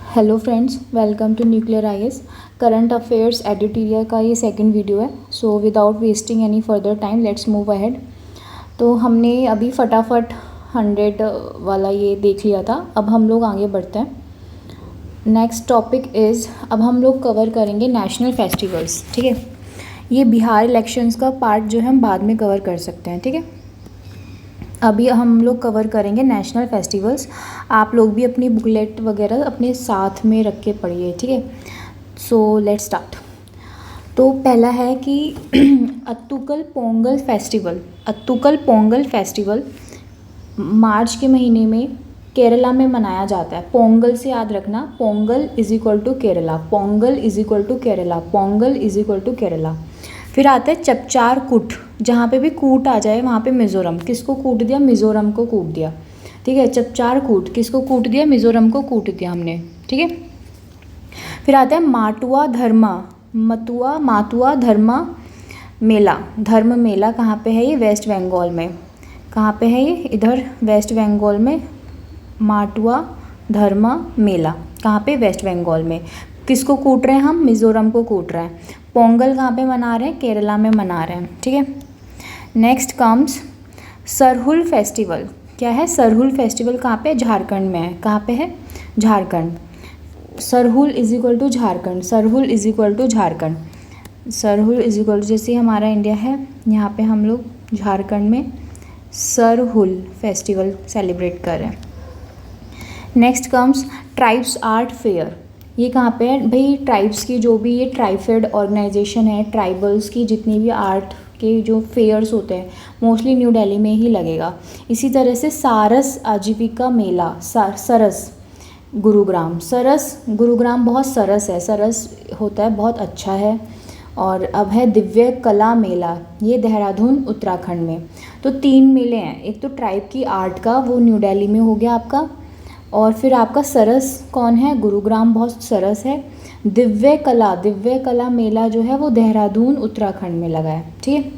Hello friends, welcome to nuclear IAS. Current affairs editorial का ये second video है। So without wasting any further time let's move ahead. तो हमने अभी फटाफट 100 वाला ये देख लिया था। अब हम लोग आगे बढ़ते हैं। नेक्स्ट टॉपिक इज़, अब हम लोग कवर करेंगे नेशनल फेस्टिवल्स। ठीक है, ये बिहार इलेक्शंस का पार्ट जो है हम बाद में कवर कर सकते हैं। ठीक है, अभी हम लोग कवर करेंगे नेशनल फेस्टिवल्स। आप लोग भी अपनी बुकलेट वगैरह अपने साथ में रख के पढ़िए। ठीक है, सो लेट्स स्टार्ट। तो पहला है कि अत्तुकल पोंगल फेस्टिवल। अत्तुकल पोंगल फेस्टिवल मार्च के महीने में केरला में मनाया जाता है। पोंगल से याद रखना, Pongal is equal to Kerala, Pongal is equal to Kerala, Pongal is equal to Kerala. फिर आता है चपचार कूट, जहाँ पे भी कूट आ जाए वहाँ पे मिज़ोरम। किसको कूट दिया? मिज़ोरम को कूट दिया। ठीक है, चपचार कूट किसको कूट दिया? मिज़ोरम को कूट दिया हमने। ठीक है, फिर आता है माटुआ धर्मा, मातुआ धर्मा मेला। धर्म मेला कहाँ पे है? ये वेस्ट बंगाल में। कहाँ पे है ये? इधर वेस्ट बंगाल में। माटुआ धर्मा मेला कहाँ पे? वेस्ट बंगाल में। किसको कूट रहे हैं हम? मिज़ोरम को कूट रहे हैं। पोंगल कहाँ पे मना रहे हैं? केरला में मना रहे हैं। ठीक है, नेक्स्ट कम्स सरहुल फेस्टिवल। क्या है? सरहुल फेस्टिवल कहाँ पे? झारखंड में है। कहाँ पे है? Jharkhand. Sarhul is equal to Jharkhand, Sarhul is equal to Jharkhand. Sarhul is equal to जैसे हमारा इंडिया है, यहाँ पे हम लोग झारखंड में सरहुल फेस्टिवल सेलिब्रेट कर रहे हैं। Next comes tribes art fair. ये कहाँ पे है भाई? ट्राइब्स की जो भी ये ट्राइफेड ऑर्गेनाइजेशन है, ट्राइबल्स की जितनी भी आर्ट के जो फेयर्स होते हैं मोस्टली न्यू दिल्ली में ही लगेगा। इसी तरह से सारस आजीविका मेला, सरस गुरुग्राम। सरस गुरुग्राम बहुत सरस है, सरस होता है, बहुत अच्छा है। और अब है दिव्य कला मेला, ये देहरादून उत्तराखंड में। तो 3 मेले हैं। एक तो ट्राइब की आर्ट का, वो न्यू दिल्ली में हो गया आपका। और फिर आपका सरस कौन है? गुरुग्राम बहुत सरस है। दिव्य कला मेला जो है वो देहरादून उत्तराखंड में लगा है। ठीक है,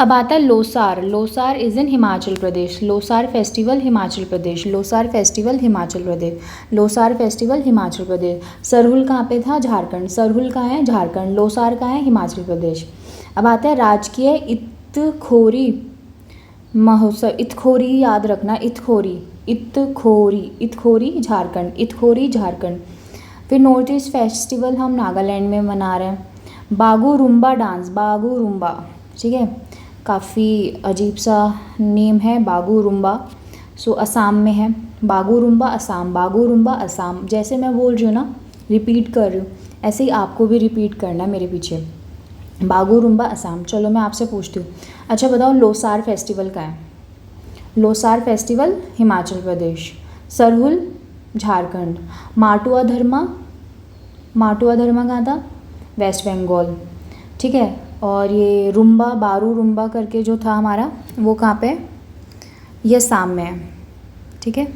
अब आता है Losar. Losar is in Himachal Pradesh. Losar festival Himachal Pradesh, Losar festival Himachal Pradesh, Losar festival Himachal Pradesh. Sarhul कहाँ पे था? झारखंड। सरहुल कहाँ है? झारखंड। लोसार कहाँ है? हिमाचल प्रदेश। अब आता है राजकीय इत्तखोरी महोत्सव। इत्तखोरी याद रखना, इत्तखोरी, इत्तखोरी झारखंड, इत्तखोरी झारखंड। फिर नॉर्थ ईस्ट फेस्टिवल हम नागालैंड में मना रहे हैं। बागुरुम्बा डांस, बागुरुम्बा। ठीक है, काफ़ी अजीब सा नेम है बागुरुम्बा। सो असम में है। बागुरुम्बा असम, बागुरुम्बा असम। जैसे मैं बोल रही हूँ ना, रिपीट कर रही हूँ, ऐसे ही आपको भी रिपीट करना है मेरे पीछे। बागुरुम्बा असम। चलो मैं आपसे पूछती हूँ, अच्छा बताओ लोसार फेस्टिवल का है? लोसार फेस्टिवल हिमाचल प्रदेश, सरहुल झारखंड, माटुआ धर्मा कहाँ था? वेस्ट बंगाल। ठीक है, और ये रुम्बा, बारू रुम्बा करके जो था हमारा, वो कहाँ पे? ये असम में है। ठीक है,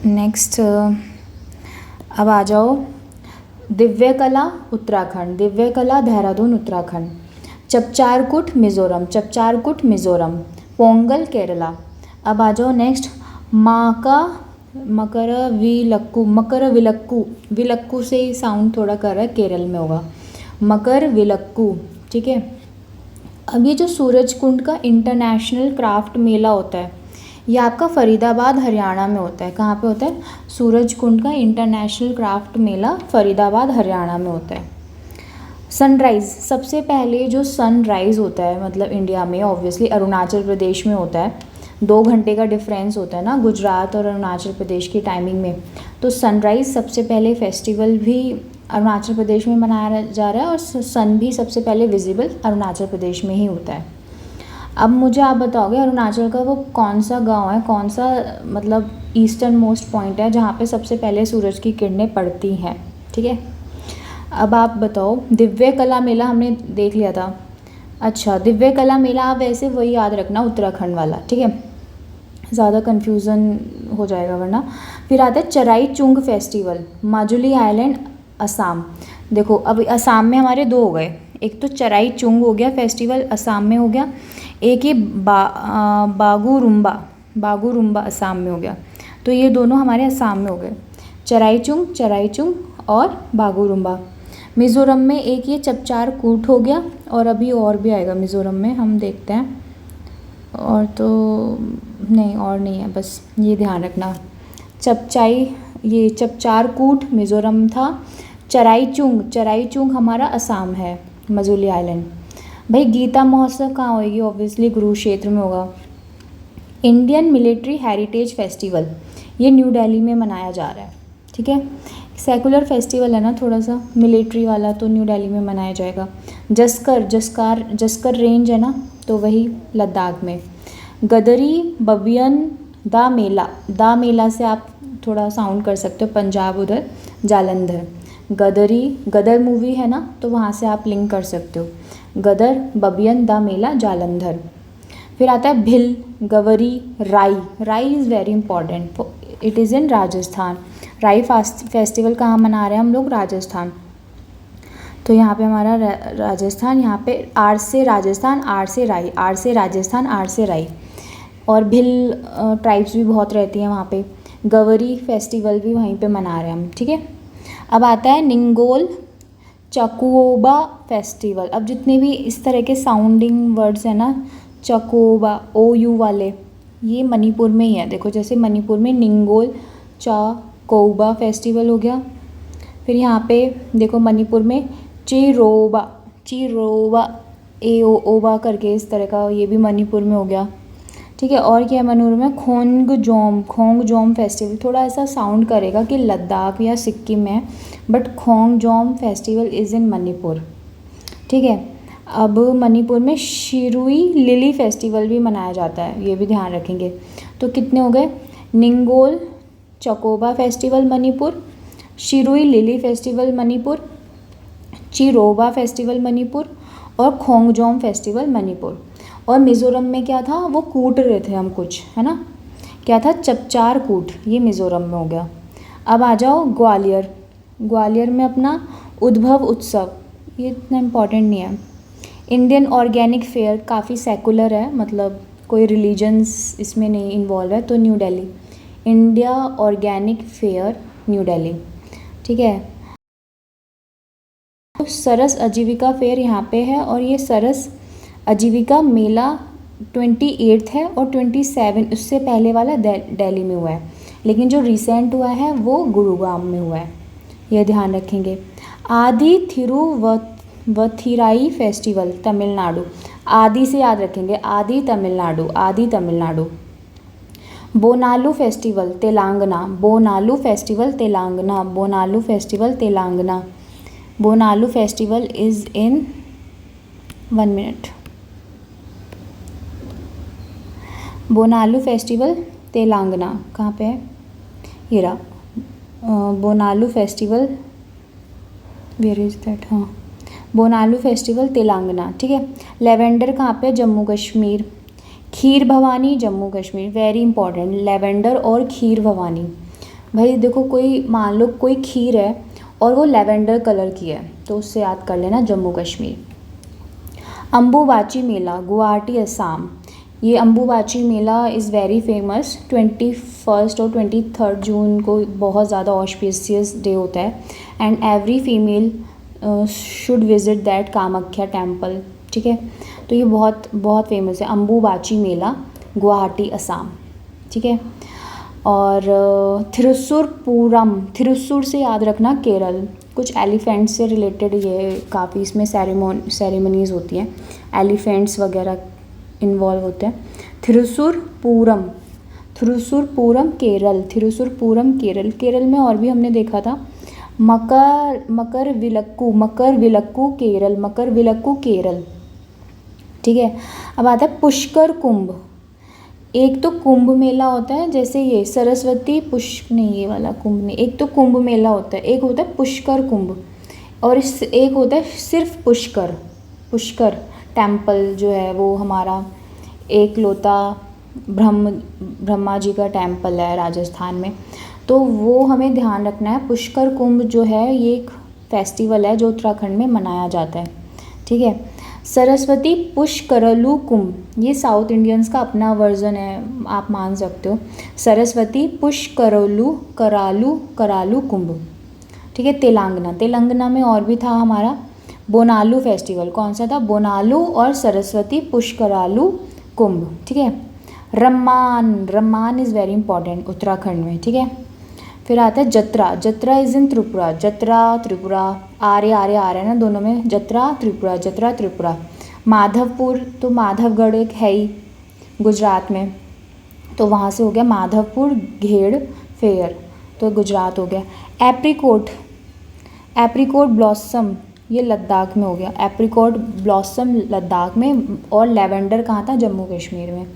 नेक्स्ट अब आ जाओ दिव्य कला उत्तराखंड, दिव्य कला देहरादून उत्तराखंड। चपचारकूट मिज़ोरम, चपचारकूट मिज़ोरम। पोंगल केरला। अब आ जाओ नेक्स्ट मकरविलक्कू, विलक्कू से ही साउंड थोड़ा कर रहा है, केरल में होगा मकरविलक्कू। ठीक है, अब ये जो सूरजकुंड का इंटरनेशनल क्राफ्ट मेला होता है, ये आपका फरीदाबाद हरियाणा में होता है। कहाँ पे होता है? सूरजकुंड का इंटरनेशनल क्राफ्ट मेला फरीदाबाद हरियाणा में होता है। सनराइज़, सबसे पहले जो सनराइज़ होता है मतलब इंडिया में ऑब्वियसली अरुणाचल प्रदेश में होता है। 2 घंटे का डिफरेंस होता है ना गुजरात और अरुणाचल प्रदेश की टाइमिंग में। तो सनराइज़ सबसे पहले फेस्टिवल भी अरुणाचल प्रदेश में मनाया जा रहा है, और सन भी सबसे पहले विजिबल अरुणाचल प्रदेश में ही होता है। अब मुझे आप बताओगे अरुणाचल का वो कौन सा गांव है, कौन सा मतलब ईस्टर्न मोस्ट पॉइंट है जहाँ पे सबसे पहले सूरज की किरणें पड़ती हैं? ठीक है, अब आप बताओ दिव्य कला मेला हमने देख लिया था। अच्छा, दिव्य कला मेला आप वैसे वही याद रखना, उत्तराखंड वाला। ठीक है, ज़्यादा कन्फ्यूज़न हो जाएगा वरना। फिर आता है चराई चुंग फेस्टिवल, माजुली आइलैंड असम। देखो अब असम में हमारे 2 हो गए, एक तो चराई चुंग हो गया फेस्टिवल असम में हो गया, एक ये बागुरुम्बा असम में हो गया। तो ये दोनों हमारे असम में हो गए, चराईचुंग और बागुरुम्बा। मिज़ोरम में एक ये चपचार कूट हो गया, और अभी और भी आएगा मिज़ोरम में, हम देखते हैं। और तो नहीं, और नहीं है, बस ये ध्यान रखना। ये चपचार कूट मिज़ोरम था। चराईचुंग हमारा असम है, मजूली आइलैंड। भाई गीता महोत्सव कहाँ होएगी? ऑब्वियसली कुरुक्षेत्र में होगा। इंडियन मिलिट्री हेरिटेज फेस्टिवल, ये न्यू दिल्ली में मनाया जा रहा है, ठीक है। सेकुलर फेस्टिवल है ना थोड़ा सा, मिलिट्री वाला, तो न्यू दिल्ली में मनाया जाएगा। जस्कर रेंज है ना, तो वही लद्दाख में। गदरी बबियन दा मेला से आप थोड़ा साउंड कर सकते हो, पंजाब उधर जालंधर। गदर मूवी है ना, तो वहाँ से आप लिंक कर सकते हो। गदर बबियन दा मेला जालंधर। फिर आता है भिल, गवरी, राई is very important, it is in Rajasthan. राई फेस्टिवल कहाँ मना रहे हैं हम लोग? राजस्थान। तो यहाँ पे हमारा राजस्थान, यहाँ पे आर से राजस्थान, आर से राजस्थान, आर से राई। और भिल ट्राइब्स भी बहुत रहती हैं वहाँ पे। गवरी फेस्टिवल भी वहीं पे मना रहे हैं हम, ठीक है। अब आता है निंगोल चकुओबा फेस्टिवल। अब जितने भी इस तरह के साउंडिंग वर्ड्स हैं ना, चकोबा, OU वाले, ये मणिपुर में ही है। देखो जैसे मणिपुर में निंगोल चकोबा फेस्टिवल हो गया। फिर यहाँ पे देखो मणिपुर में चिरोबा ओबा करके इस तरह का, ये भी मणिपुर में हो गया, ठीक है। और क्या है मणिपुर में? खोंगजोम फेस्टिवल। थोड़ा ऐसा साउंड करेगा कि लद्दाख या सिक्किम में, बट खोंगजोम फेस्टिवल इज़ इन मणिपुर, ठीक है। अब मणिपुर में शिरुई लिली फेस्टिवल भी मनाया जाता है, ये भी ध्यान रखेंगे। तो कितने हो गए? Ningol Chakouba festival Manipur, Shirui lily festival Manipur, Cheiraoba festival Manipur, और खोंगजोम फेस्टिवल मणिपुर। और मिज़ोरम में क्या था? वो कूट रहे थे हम कुछ, है ना, क्या था? चपचार कूट, ये मिज़ोरम में हो गया। अब आ जाओ ग्वालियर में अपना उद्भव उत्सव, ये इतना इम्पॉर्टेंट नहीं है। इंडियन ऑर्गेनिक फेयर, काफ़ी सेकुलर है, मतलब कोई रिलीजन्स इसमें नहीं इन्वॉल्व है, तो new Delhi. India organic fair new Delhi, ठीक है। सरस आजीविका फेयर यहाँ पे है, और ये सरस आजीविका मेला 28 है, और 27 उससे पहले वाला दिल्ली में हुआ है, लेकिन जो रिसेंट हुआ है वो गुरुग्राम में हुआ है, ये ध्यान रखेंगे। आदि थिरुवथिराई फेस्टिवल तमिलनाडु, आदि से याद रखेंगे, Aadi Tamil Nadu. Bonalu festival Telangana, Bonalu festival is in 1 minute. Bonalu festival Telangana कहाँ पे है? ये रहा Bonalu festival, where is that? हाँ, बोनालू फेस्टिवल तेलंगाना, ठीक है। लेवेंडर कहाँ पे? Jammu Kashmir. Kheer Bhavani Jammu Kashmir, very important, lavender और खीर भवानी। भाई देखो, कोई मान लो कोई खीर है और वो लेवेंडर कलर की है, तो उससे याद कर लेना जम्मू कश्मीर। अम्बुबाची मेला गुवाहाटी असम, ये अम्बुबाची मेला इज़ वेरी फेमस। 21 और 23 जून को बहुत ज़्यादा ऑस्पिशियस डे होता है, and every female should visit that Kamakhya temple, ठीक है। तो ये बहुत बहुत फेमस है, अम्बुबाची मेला गुवाहाटी असम, ठीक है। और थिरुसुर से याद रखना केरल, कुछ एलिफेंट से रिलेटेड ये काफ़ी इसमें सेरेमनीज़ होती हैं, एलिफेंट्स वगैरह इन्वॉल्व होते हैं। थिरुसुरपूरम केरल। केरल में और भी हमने देखा था मकर विलक्कू केरल, ठीक है। अब आता है पुष्कर कुंभ। एक तो कुंभ मेला होता है, जैसे ये सरस्वती ये वाला कुंभ नहीं, एक तो कुंभ मेला होता है, एक होता है पुष्कर कुंभ, और एक होता है सिर्फ पुष्कर टेम्पल जो है वो हमारा एक लौता ब्रह्मा जी का टेम्पल है राजस्थान में, तो वो हमें ध्यान रखना है। पुष्कर कुंभ जो है ये एक फेस्टिवल है जो उत्तराखंड में मनाया जाता है, ठीक है। सरस्वती पुष्करलु कुंभ, ये साउथ इंडियंस का अपना वर्जन है, आप मान सकते हो। सरस्वती पुष्करलु करालु कुंभ, ठीक है। तेलंगाना में और भी था हमारा बोनालू फेस्टिवल, कौन सा था, बोनालू और सरस्वती पुष्करालु कुंभ, ठीक है। रम्मान इज़ वेरी इंपॉर्टेंट उत्तराखंड में, ठीक है। फिर आता है जत्रा इज़ इन त्रिपुरा, त्रिपुरा आ रहे हैं ना दोनों में, जत्रा त्रिपुरा। माधवपुर, तो माधवगढ़ एक है ही गुजरात में, तो वहाँ से हो गया माधवपुर घेड़ फेयर, तो गुजरात हो गया। एप्रिकॉट ब्लॉसम, ये लद्दाख में हो गया, एप्रिकॉट ब्लॉसम लद्दाख में, और लेवेंडर कहाँ था, जम्मू कश्मीर में।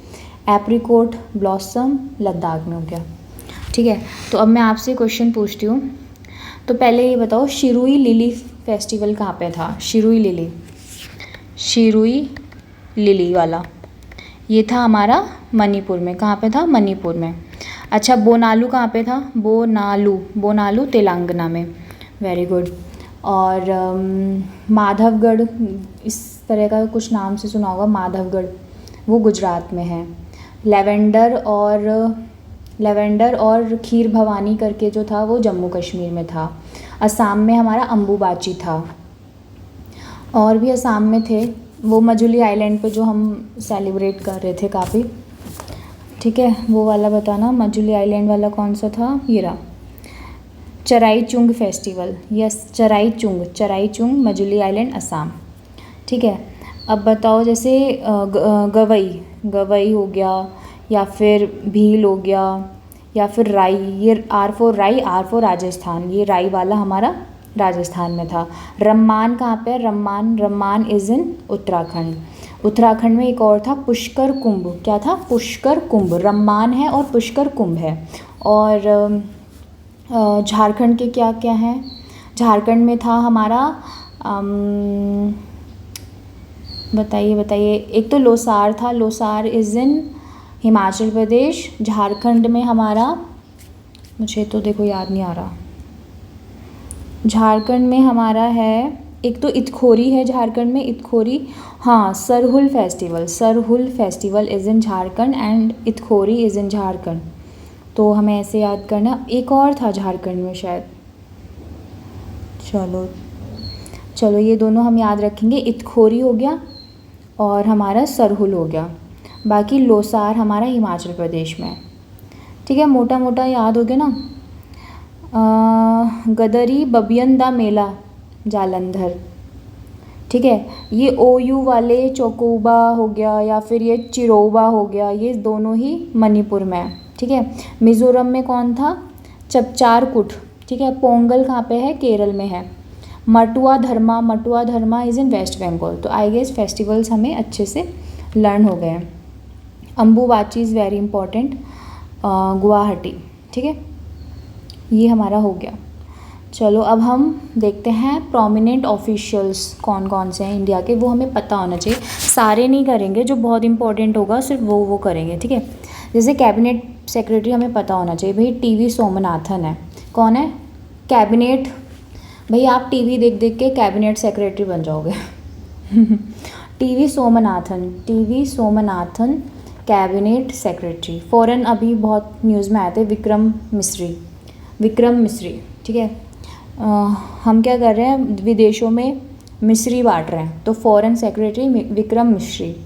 एप्रिकॉट ब्लॉसम लद्दाख में हो गया, ठीक है। तो अब मैं आपसे क्वेश्चन पूछती हूँ, तो पहले ये बताओ शिरुई लिली फेस्टिवल कहाँ पे था, शिरुई लिली वाला, ये था हमारा मणिपुर में, कहाँ पे था, मणिपुर में। अच्छा, बोनालू कहाँ पे था, बोनालू तेलंगाना में, वेरी गुड। और माधवगढ़, इस तरह का कुछ नाम से सुना होगा, माधवगढ़, वो गुजरात में है। लेवेंडर और खीर भवानी करके जो था वो जम्मू कश्मीर में था। असम में हमारा अम्बुबाची था, और भी असम में थे, वो मजुली आइलैंड पे जो हम सेलिब्रेट कर रहे थे काफ़ी, ठीक है, वो वाला बताना, मजुली आइलैंड वाला कौन सा था, ये रहा, Charaichung festival, yes Charaichung Majuli island Assam, ठीक है। अब बताओ जैसे गवई हो गया, या फिर भील हो गया, या फिर राई, ये आर फॉर राजस्थान, ये राई वाला हमारा राजस्थान में था। रम्मान कहाँ पे, रम्मान इज़ इन उत्तराखंड में। एक और था पुष्कर कुंभ, क्या था, पुष्कर कुंभ, रम्मान है और पुष्कर कुंभ है। और झारखंड के क्या क्या हैं, झारखंड में था हमारा बताइए, एक तो लोसार था, लोसार इज़ इन हिमाचल प्रदेश। झारखंड में हमारा, मुझे तो देखो याद नहीं आ रहा, झारखंड में हमारा है, एक तो इतखोरी है झारखंड में, इतखोरी, हाँ, Sarhul festival is in Jharkhand and Itkhori is in Jharkhand, तो हमें ऐसे याद करना। एक और था झारखंड में शायद, चलो ये दोनों हम याद रखेंगे, इतखोरी हो गया और हमारा सरहुल हो गया, बाकी लोसार हमारा हिमाचल प्रदेश में, ठीक है, मोटा मोटा याद हो गया ना। गदरी बबियन दा मेला जालंधर, ठीक है। ये ओयू वाले चोकोबा हो गया, या फिर ये चिरोबा हो गया, ये दोनों ही मणिपुर में है, ठीक है। मिज़ोरम में कौन था, चपचारकुट, ठीक है। पोंगल कहाँ पे है, केरल में है। मटुआ धर्मा इज़ इन वेस्ट बंगाल। तो आई गेस फेस्टिवल्स हमें अच्छे से लर्न हो गए हैं। Ambubachi is very important, Guwahati, ठीक है, ये हमारा हो गया। चलो अब हम देखते हैं प्रोमिनेंट ऑफिशियल्स कौन कौन से हैं इंडिया के, वो हमें पता होना चाहिए, सारे नहीं करेंगे, जो बहुत इंपॉर्टेंट होगा सिर्फ वो करेंगे, ठीक है। जैसे कैबिनेट सेक्रेटरी हमें पता होना चाहिए, भाई टीवी सोमनाथन है, कौन है, कैबिनेट, भाई आप टीवी देख देख के कैबिनेट सेक्रेटरी बन जाओगे TV Somanathan cabinet secretary. Foreign अभी बहुत न्यूज़ में आए थे, विक्रम मिश्री, ठीक है। हम क्या कर रहे हैं, विदेशों में मिश्री बांट रहे हैं, तो फॉरेन सेक्रेटरी विक्रम मिश्री।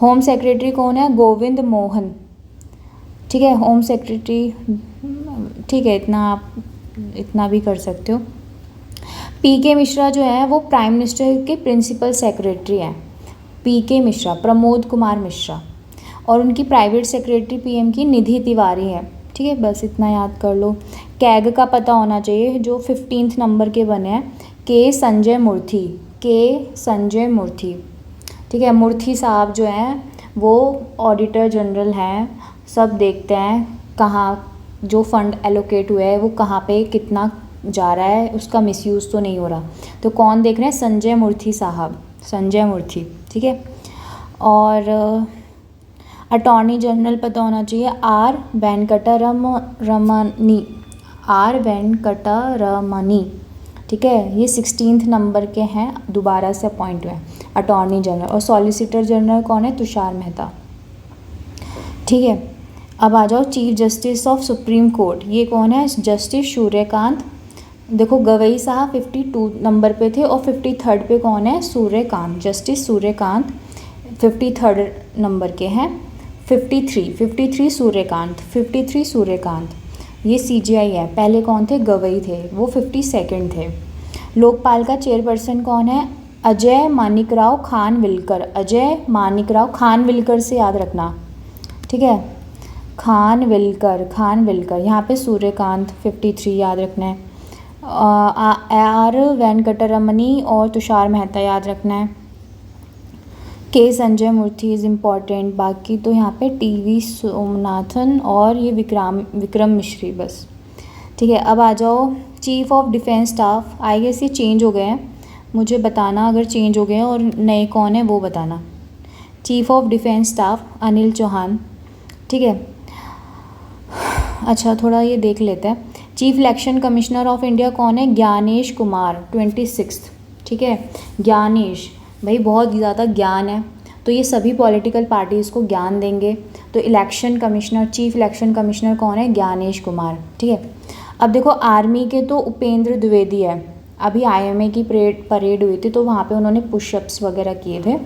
होम सेक्रेटरी कौन है, गोविंद मोहन, ठीक है, होम सेक्रेटरी, ठीक है, इतना भी कर सकते हो। पीके मिश्रा जो है वो प्राइम मिनिस्टर के प्रिंसिपल सेक्रेटरी हैं, पीके मिश्रा, प्रमोद कुमार मिश्रा, और उनकी प्राइवेट सेक्रेटरी पीएम की निधि तिवारी है, ठीक है, बस इतना याद कर लो। कैग का पता होना चाहिए, जो 15 नंबर के बने हैं, के संजय मूर्ति, ठीक है। मूर्ति साहब जो हैं वो ऑडिटर जनरल हैं, सब देखते हैं कहाँ जो फंड एलोकेट हुआ है वो कहाँ पे कितना जा रहा है, उसका मिसयूज़ तो नहीं हो रहा, तो कौन देख रहे हैं, संजय मूर्ति, ठीक है। और अटॉर्नी जनरल पता होना चाहिए, आर वेंकटरमनी, ठीक है, ये 16 नंबर के हैं, दोबारा से अपॉइंट हुए हैं। Attorney general. और सॉलिसिटर जनरल कौन है? तुषार मेहता। ठीक है, अब आ जाओ chief justice of supreme court, ये कौन है? जस्टिस सूर्यकांत। देखो गवई साहब 52 नंबर पे थे और 53rd पे कौन है? Suryakant, justice Suryakant 53rd number के हैं। 53 सूर्यकांत, 53 सूर्यकांत, ये CJI है। पहले कौन थे? गवई थे, वो 52nd थे। लोकपाल का चेयरपर्सन कौन है? अजय मानिकराव खानविलकर, अजय मानिकराव खानविलकर से याद रखना, ठीक है, खानविलकर। यहाँ पे सूर्यकांत 53 याद रखना है। आर वेंकटरमणी और तुषार मेहता याद रखना है। के संजय मूर्ति इज़ इम्पॉर्टेंट। बाकी तो यहाँ पे TV सोमनाथन और ये विक्रम मिश्री बस। ठीक है, अब आ जाओ chief of defence staff. I guess ये चेंज हो गए हैं, मुझे बताना अगर चेंज हो गए हैं और नए कौन है वो बताना। Chief of defence staff Anil Chauhan. ठीक है, अच्छा थोड़ा ये देख लेते हैं। Chief election commissioner of India कौन है? ज्ञानेश कुमार 26। ठीक है, ज्ञानेश भाई बहुत ज़्यादा ज्ञान है, तो ये सभी पॉलिटिकल पार्टीज़ को ज्ञान देंगे। तो election commissioner, chief election commissioner कौन है? ज्ञानेश कुमार। ठीक है, अब देखो आर्मी के तो उपेंद्र द्विवेदी है। अभी IMA की परेड हुई थी तो वहाँ पे उन्होंने पुशअप्स वगैरह किए थे,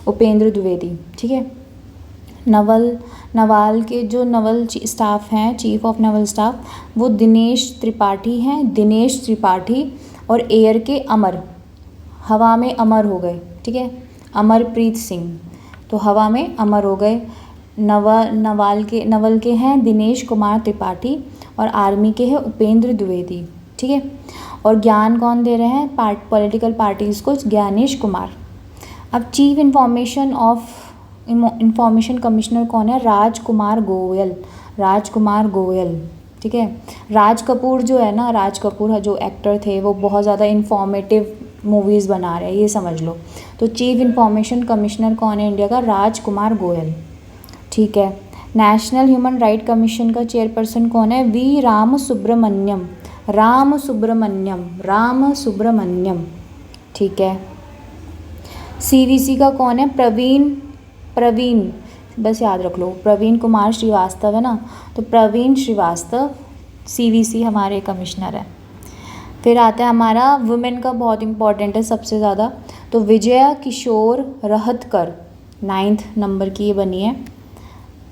उपेंद्र द्विवेदी। ठीक है, नवाल के जो नवल स्टाफ हैं, चीफ ऑफ नवल स्टाफ, वो दिनेश त्रिपाठी हैं, दिनेश त्रिपाठी। और एयर के अमर, हवा में अमर हो गए, ठीक है, अमरप्रीत सिंह, तो हवा में अमर हो गए। नवल के हैं दिनेश कुमार त्रिपाठी और आर्मी के हैं उपेंद्र द्विवेदी। ठीक है, और ज्ञान कौन दे रहे हैं? पॉलिटिकल पार्टीज़ को ज्ञानेश कुमार। अब चीफ इंफॉर्मेशन कमिश्नर कौन है? राजकुमार गोयल। ठीक है, राज कपूर जो है ना, राज कपूर जो एक्टर थे वो बहुत ज़्यादा इंफॉर्मेटिव मूवीज़ बना रहे हैं, ये समझ लो। तो चीफ इंफॉर्मेशन कमिश्नर कौन है इंडिया का? राजकुमार गोयल। ठीक है, नेशनल ह्यूमन राइट कमीशन का चेयरपर्सन कौन है? वी राम सुब्रमण्यम। ठीक है, CVC का कौन है? प्रवीण, बस याद रख लो, प्रवीण कुमार श्रीवास्तव है ना, तो प्रवीण श्रीवास्तव CVC हमारे कमिश्नर है। फिर आता है हमारा वुमेन का, बहुत इंपॉर्टेंट है सबसे ज़्यादा, तो विजय किशोर रहतकर 9th नंबर की ये बनी है।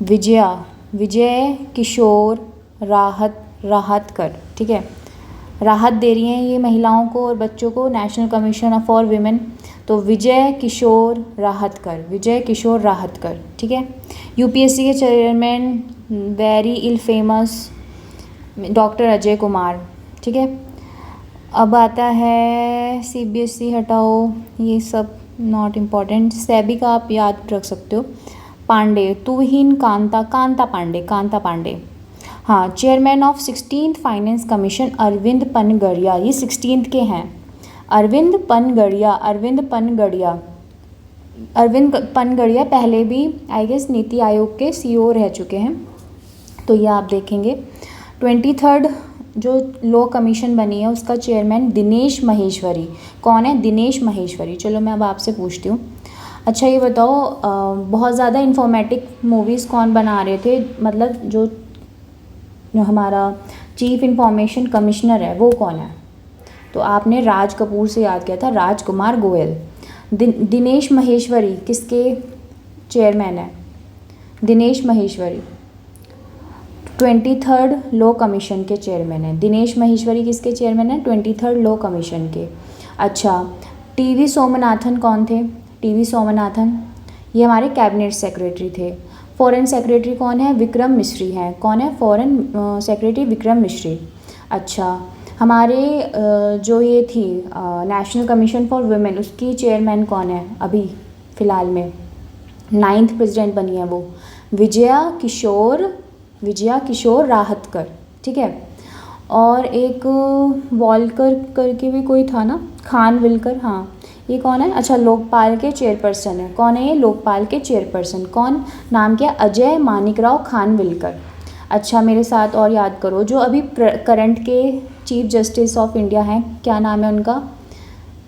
विजय किशोर राहतकर। ठीक है, राहत दे रही हैं ये महिलाओं को और बच्चों को, नेशनल कमीशन फॉर वीमेन। तो विजय किशोर राहतकर। ठीक है, UPSC के चेयरमैन वेरी इल फेमस डॉक्टर अजय कुमार। ठीक है, अब आता है CBSE, हटाओ ये सब नॉट इम्पॉर्टेंट। सेबी का आप याद रख सकते हो, पांडे, तुहिन कांता पांडे। हाँ, chairman of 16th finance commission Arvind Panagariya, ये 16th के हैं। अरविंद पनगड़िया पहले भी आई गेस नीति आयोग के CEO रह चुके हैं, तो ये आप देखेंगे। 23rd जो लॉ कमीशन बनी है उसका चेयरमैन दिनेश महेश्वरी। कौन है? दिनेश महेश्वरी। चलो मैं अब आपसे पूछती हूँ, अच्छा ये बताओ बहुत ज़्यादा इंफॉर्मेटिक मूवीज़ कौन बना रहे थे, मतलब जो हमारा चीफ इंफॉर्मेशन कमिश्नर है वो कौन है? तो आपने राज कपूर से याद किया था, राजकुमार गोयल। दिनेश महेश्वरी किसके चेयरमैन है? Dinesh Maheshwari 23rd law commission के चेयरमैन है। दिनेश महेश्वरी किसके चेयरमैन है? 23rd लॉ कमीशन के। अच्छा, TV सोमनाथन कौन थे? TV सोमनाथन ये हमारे कैबिनेट सेक्रेटरी थे। फॉरेन सेक्रेटरी कौन है? विक्रम मिश्री हैं। कौन है फॉरेन सेक्रेटरी? विक्रम मिश्री। अच्छा, हमारे जो ये थी नेशनल कमीशन फॉर वुमेन, उसकी चेयरमैन कौन है अभी फ़िलहाल में? 9th प्रेसिडेंट बनी है वो विजया किशोर राहतकर। ठीक है, और एक वॉलकर करके भी कोई था ना, खानविलकर, हाँ ये कौन है? अच्छा, लोकपाल के चेयरपर्सन है। कौन है ये? लोकपाल के चेयरपर्सन। कौन? नाम क्या? अजय मानिकराव खानविलकर। अच्छा, मेरे साथ और याद करो, जो अभी करंट के चीफ जस्टिस ऑफ इंडिया हैं, क्या नाम है उनका?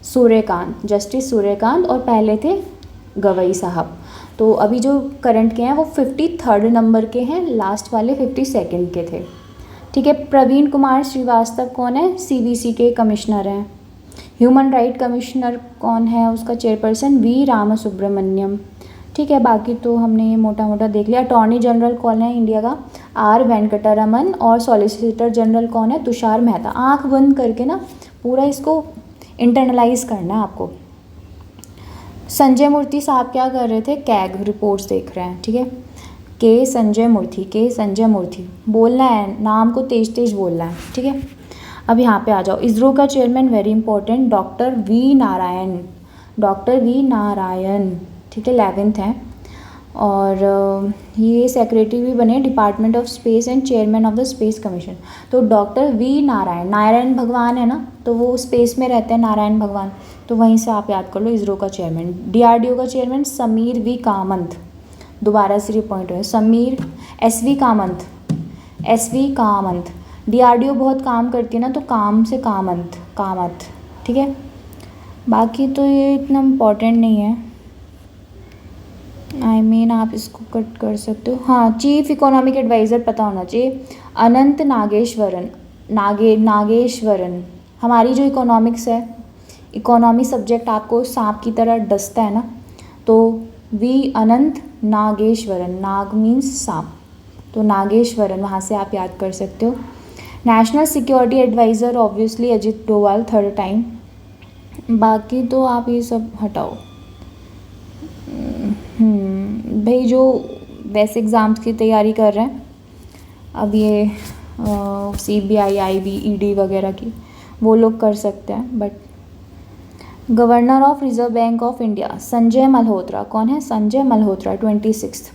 सूर्यकांत, जस्टिस सूर्यकांत, और पहले थे गवई साहब। तो अभी जो करंट के हैं वो 53rd नंबर के हैं, लास्ट वाले 52nd के थे। ठीक है। प्रवीण कुमार श्रीवास्तव कौन है? CBC के कमिश्नर हैं। ह्यूमन राइट कमिश्नर कौन है? उसका चेयरपर्सन वी रामसुब्रमण्यम। ठीक है, बाकी तो हमने ये मोटा मोटा देख लिया। अटॉर्नी जनरल कौन है इंडिया का? आर वेंकटरमन। और सॉलिसिटर जनरल कौन है? तुषार मेहता। आंख बंद करके ना पूरा इसको इंटरनलाइज करना है आपको। संजय मूर्ति साहब क्या कर रहे थे? कैग रिपोर्ट्स देख रहे हैं। ठीक है, के संजय मूर्ति बोलना है, नाम को तेज तेज बोलना है। ठीक है, अब यहाँ पे आ जाओ। इसरो का chairman very important doctor V Narayan. ठीक है, 11th हैं। और ये सेक्रेटरी भी बने department of space and chairman of the space commission. तो डॉक्टर वी नारायण भगवान है ना, तो वो स्पेस में रहते हैं नारायण भगवान, तो वहीं से आप याद कर लो इसरो का चेयरमैन। DRDO का चेयरमैन समीर वी कामंत, दोबारा से रिपॉइंट हुए Sameer. S V Kamat. DRDO बहुत काम करती है ना, तो काम से कामत। ठीक है, बाकी तो ये इतना इम्पोर्टेंट नहीं है, आप इसको कट कर सकते हो। हाँ, चीफ इकोनॉमिक एडवाइज़र पता होना चाहिए, अनंत नागेश्वरन। हमारी जो इकोनॉमिक्स है, इकोनॉमी सब्जेक्ट आपको सांप की तरह डसता है ना, तो वी अनंत नागेश्वरन, नाग मीन्स सांप, तो नागेश्वरन वहाँ से आप याद कर सकते हो। National security adviser obviously Ajit Doval, 3rd time. बाकी तो आप ये सब हटाओ। भाई जो वैसे एग्ज़ाम्स की तैयारी कर रहे हैं, अब ये CBI IB ED वगैरह की, वो लोग कर सकते हैं। But governor of reserve bank of India Sanjay Malhotra कौन है? संजय मल्होत्रा, 26th।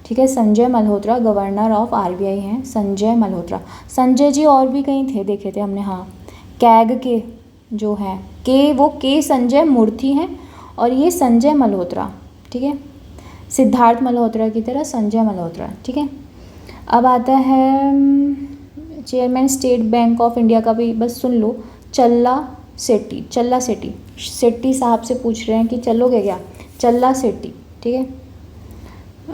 ठीक है, Sanjay Malhotra governor of RBI हैं, संजय मल्होत्रा। संजय जी और भी कहीं थे, देखे थे हमने। हाँ, कैग के जो हैं के संजय मूर्ति हैं, और ये संजय मल्होत्रा। ठीक है, सिद्धार्थ मल्होत्रा की तरह संजय मल्होत्रा। ठीक है, अब आता है chairman state bank of India का भी बस सुन लो, चल्ला सेट्टी साहब से पूछ रहे हैं कि चलोगे क्या? चल्ला सेट्टी। ठीक है,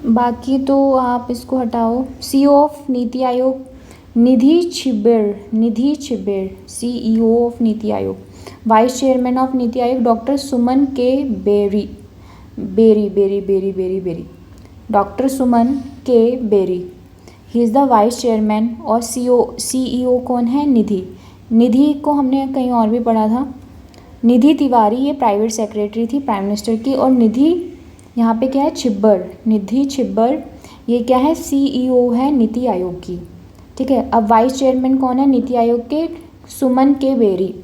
बाकी तो आप इसको हटाओ। CEO of NITI Aayog Nidhi छिब्बेर, CEO of NITI Aayog. Vice chairman of NITI Aayog doctor Suman K berry, doctor Suman K Bery, he is the vice chairman. और CEO कौन है? निधि को हमने कहीं और भी पढ़ा था, निधि तिवारी, ये प्राइवेट सेक्रेटरी थी प्राइम मिनिस्टर की। और निधि यहाँ पे क्या है? निधि छिब्बर, ये क्या है? CEO है नीति आयोग की। ठीक है, अब वाइस चेयरमैन कौन है नीति आयोग के? सुमन के बेरी।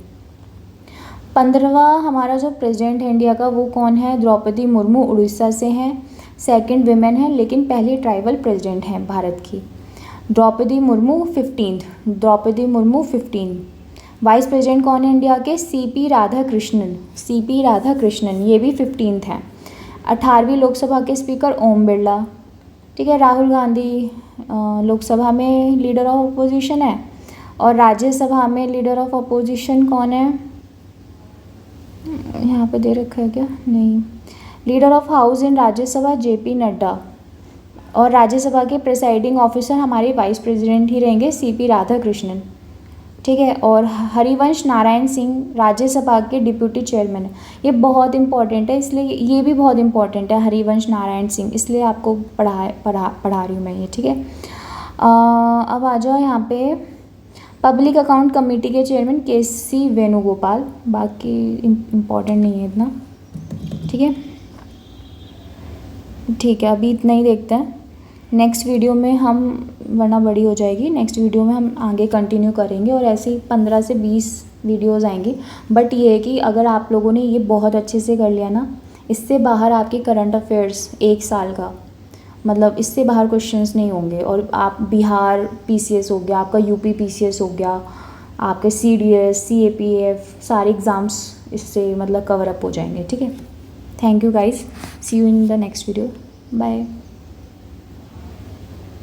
15वां हमारा जो प्रेसिडेंट है इंडिया का, वो कौन है? द्रौपदी मुर्मू, उड़ीसा से हैं, 2nd विमेन है, लेकिन पहली ट्राइबल प्रेसिडेंट हैं भारत की। द्रौपदी मुर्मू 15। वाइस प्रेसिडेंट कौन है इंडिया के? CP राधाकृष्णन, ये भी 15th हैं। 18वीं लोकसभा के स्पीकर ओम बिरला। ठीक है, राहुल गांधी लोकसभा में लीडर ऑफ अपोजिशन है, और राज्यसभा में लीडर ऑफ अपोजिशन कौन है? यहाँ पे दे रखा है क्या? नहीं। Leader of house in Rajya Sabha JP Nadda, और राज्यसभा के प्रिसाइडिंग ऑफिसर हमारे वाइस प्रेसिडेंट ही रहेंगे, CP राधाकृष्णन। ठीक है, और हरिवंश नारायण सिंह राज्यसभा के डिप्यूटी चेयरमैन है। ये बहुत इंपॉर्टेंट है, इसलिए ये भी बहुत इंपॉर्टेंट है, हरिवंश नारायण सिंह, इसलिए आपको पढ़ा रही हूँ मैं ये। ठीक है, अब आ जाओ यहाँ पे पब्लिक अकाउंट कमेटी के चेयरमैन KC वेणुगोपाल, बाकी इम्पोर्टेंट नहीं है इतना। ठीक है, अभी इतना ही देखते हैं। नेक्स्ट वीडियो में हम, वरना बड़ी हो जाएगी, नेक्स्ट वीडियो में हम आगे कंटिन्यू करेंगे, और ऐसे ही 15 से 20 वीडियोज़ आएंगी। बट ये है कि अगर आप लोगों ने ये बहुत अच्छे से कर लिया ना, इससे बाहर आपके करंट अफेयर्स 1 साल का, मतलब इससे बाहर क्वेश्चंस नहीं होंगे। और आप बिहार PCS हो गया, आपका UP PCS हो गया, आपके CDS CAPF सारे एग्ज़ाम्स इससे मतलब कवर अप हो जाएंगे। ठीक है, thank you guys, see you in the next video, bye.